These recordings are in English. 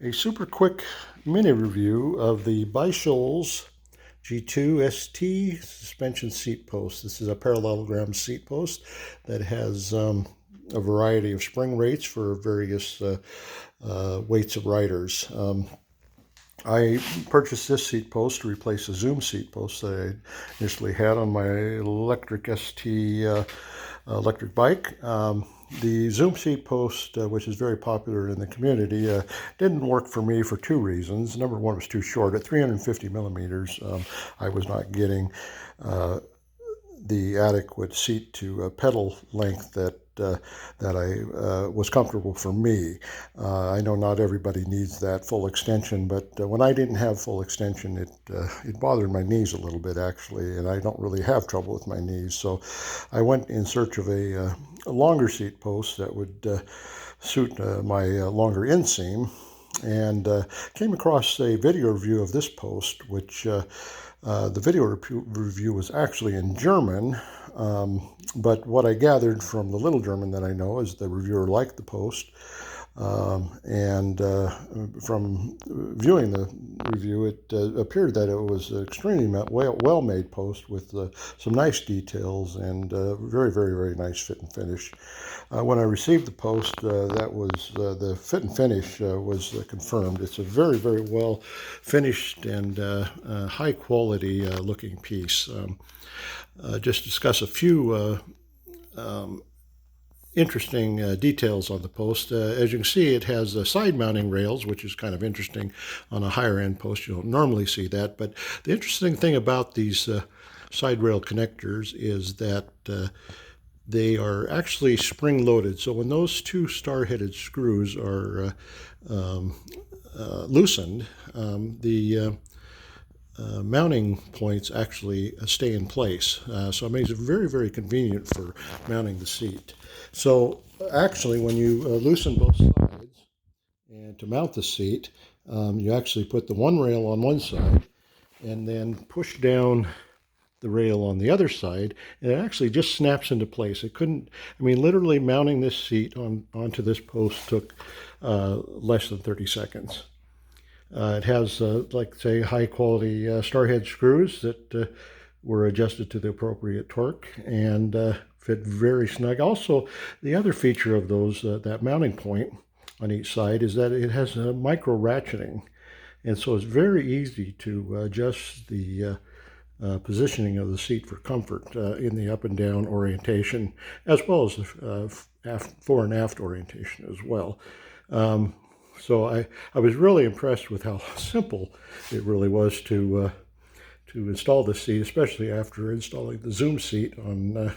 A super quick mini review of the bySchulz G2 ST suspension seat post. This is a parallelogram seat post that has a variety of spring rates for various weights of riders. I purchased this seat post to replace a Zoom seat post that I initially had on my electric ST electric bike. The Zoom seat post, which is very popular in the community, didn't work for me for two reasons. Number one, it was too short. At 350 millimeters, I was not getting the adequate seat to pedal length that I was comfortable for me. I know not everybody needs that full extension, but when I didn't have full extension, it bothered my knees a little bit actually, and I don't really have trouble with my knees. So I went in search of a longer seat post that would suit my longer inseam, and came across a video review of this post, which the video review was actually in German, but what I gathered from the little German that I know is the reviewer liked the post, and from viewing the review, it appeared that it was an extremely well-made post with some nice details and very, very, very nice fit and finish. When I received the post, that was the fit and finish was confirmed. It's a very, very well finished and high quality looking piece. Just discuss a few interesting details on the post. As you can see, it has side mounting rails, which is kind of interesting on a higher end post. You don't normally see that, but the interesting thing about these side rail connectors is that they are actually spring loaded. So when those two star-headed screws are loosened, the mounting points actually stay in place. So it makes it very, very convenient for mounting the seat. So actually, when you loosen both sides and to mount the seat, you actually put the one rail on one side and then push down the rail on the other side, and it actually just snaps into place. It couldn't, I mean, literally mounting this seat onto this post took less than 30 seconds. It has, like say, high quality starhead screws that were adjusted to the appropriate torque and fit very snug. Also, the other feature of those, that mounting point on each side, is that it has a micro ratcheting. And so it's very easy to adjust the positioning of the seat for comfort in the up and down orientation, as well as the fore and aft orientation as well. So I was really impressed with how simple it really was to install the seat, especially after installing the Zoom seat on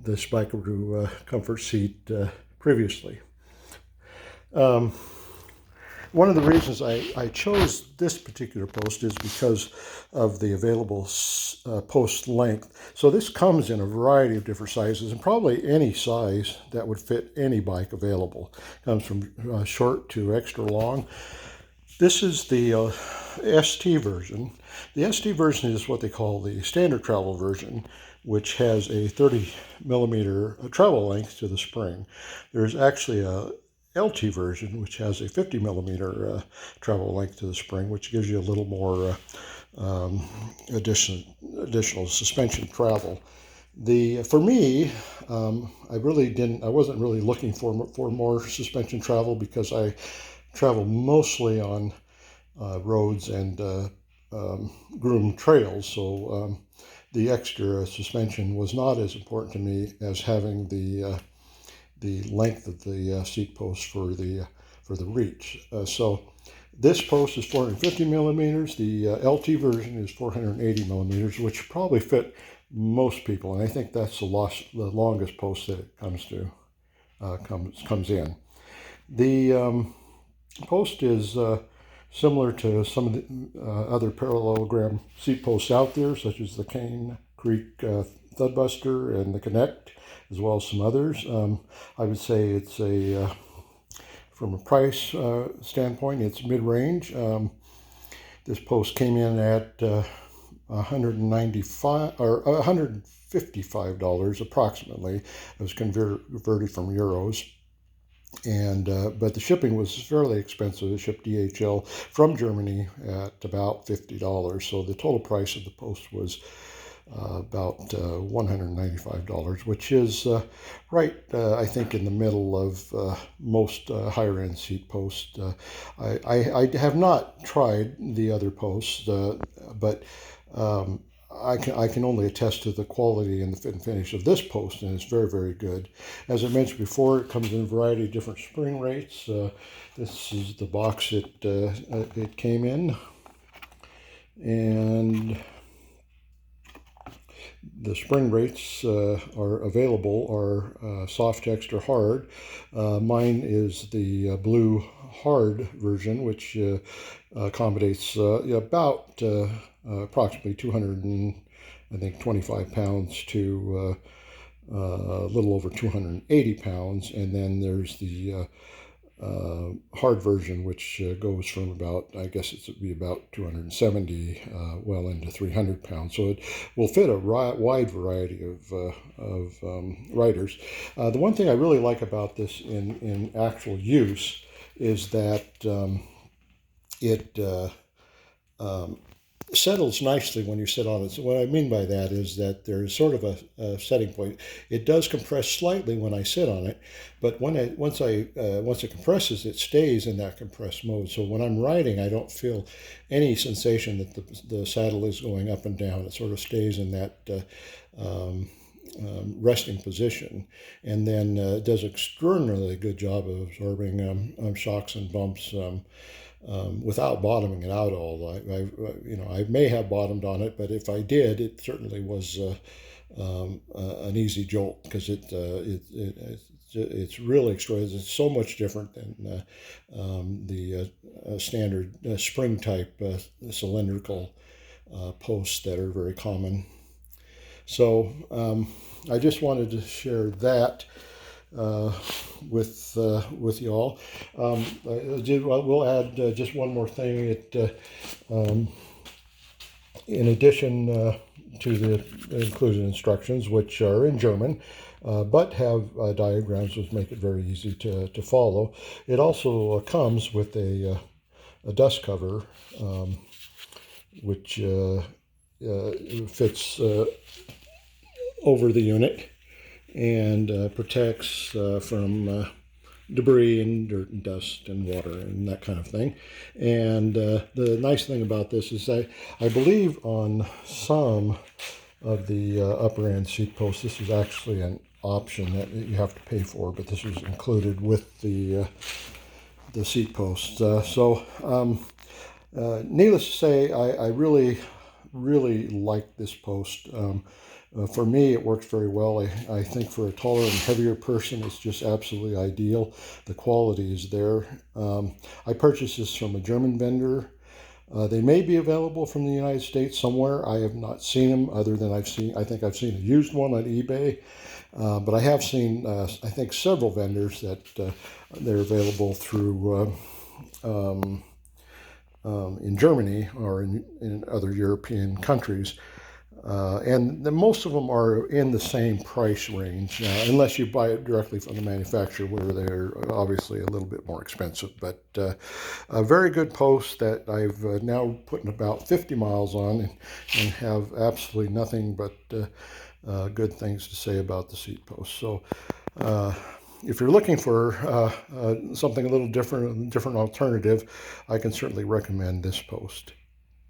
this Bikeroo comfort seat previously. One of the reasons I chose this particular post is because of the available post length. So this comes in a variety of different sizes, and probably any size that would fit any bike available. It comes from short to extra long. This is the ST version. The ST version is what they call the standard travel version, which has a 30 millimeter travel length to the spring. There's actually a LT version, which has a 50 millimeter travel length to the spring, which gives you a little more additional suspension travel. For me, I wasn't really looking for more suspension travel because I travel mostly on roads and groomed trails, so the extra suspension was not as important to me as having the length of the seat post for the reach. So this post is 450 millimeters. The LT version is 480 millimeters, which probably fit most people, and I think that's the longest post that it comes in. The post is similar to some of the other parallelogram seat posts out there, such as the Cane Creek Thudbuster and the Connect, as well as some others. I would say it's from a price standpoint, it's mid-range. This post came in at $195 or $155 approximately. It was converted from euros. And but the shipping was fairly expensive. It shipped DHL from Germany at about $50. So the total price of the post was about $195, which is right, I think, in the middle of most higher-end seat posts. I have not tried the other posts, but I can only attest to the quality and the fit and finish of this post, and it's very, very good. As I mentioned before, it comes in a variety of different spring rates. This is the box it came in, and the spring rates are available are soft, text, or hard. Mine is the blue hard version, which accommodates about approximately 225 pounds to a little over 280 pounds. And then there's the hard version, which goes from about, I guess it would be about 270 well into 300 pounds. So it will fit a wide variety of riders. The one thing I really like about this in actual use is that it settles nicely when you sit on it. So what I mean by that is that there is sort of a setting point. It does compress slightly when I sit on it, but once it compresses, it stays in that compressed mode. So when I'm riding, I don't feel any sensation that the saddle is going up and down. It sort of stays in that resting position, and then does an extraordinarily good job of absorbing shocks and bumps. Without bottoming it out all. I may have bottomed on it, but if I did, it certainly was an easy jolt, because it's really extraordinary. It's so much different than the standard spring type cylindrical posts that are very common. So I just wanted to share that with y'all. We'll add just one more thing. In addition to the included instructions, which are in German, but have diagrams which make it very easy to follow, it also comes with a dust cover, which fits over the unit and protects from debris and dirt and dust and water and that kind of thing. And the nice thing about this is I believe on some of the upper end seat posts, this is actually an option that you have to pay for, but this was included with the seat posts. Needless to say, I really like this post. For me, it works very well. I think for a taller and heavier person, it's just absolutely ideal. The quality is there. I purchased this from a German vendor. They may be available from the United States somewhere. I have not seen them, other than I think I've seen a used one on eBay. But I have seen, I think, several vendors that they're available through in Germany or in other European countries. And most of them are in the same price range, unless you buy it directly from the manufacturer, where they're obviously a little bit more expensive. But a very good post that I've now put about 50 miles on, and have absolutely nothing but good things to say about the seat post. So if you're looking for something a little different alternative, I can certainly recommend this post.